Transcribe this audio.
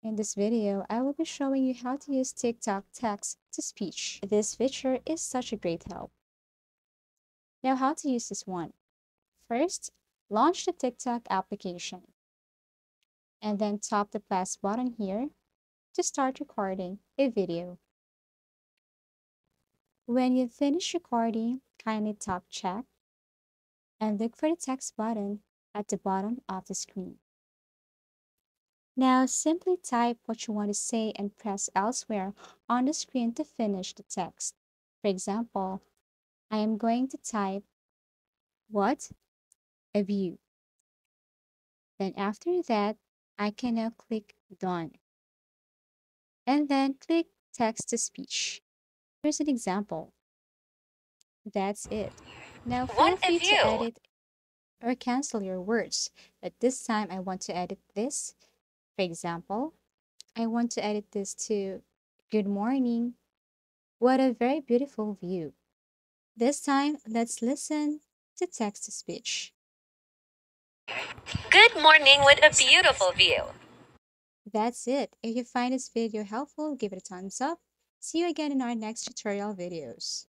In this video, I will be showing you how to use TikTok text to speech. This feature is such a great help. Now, how to use this one? First, launch the TikTok application and then tap the plus button here to start recording a video. When you finish recording, kindly tap check and look for the text button at the bottom of the screen. Now, simply type what you want to say and press elsewhere on the screen to finish the text. For example, I am going to type, "What a view." Then after that, I can now click Done and then click Text to Speech. Here's an example. That's it. Now feel What a free to view! edit or cancel your words. But this time I want to edit this. For example, I want to edit this to "Good morning. What a very beautiful view." This time, let's listen to text to speech. Good morning with a beautiful view. That's it. If you find this video helpful, give it a thumbs up. See you again in our next tutorial videos.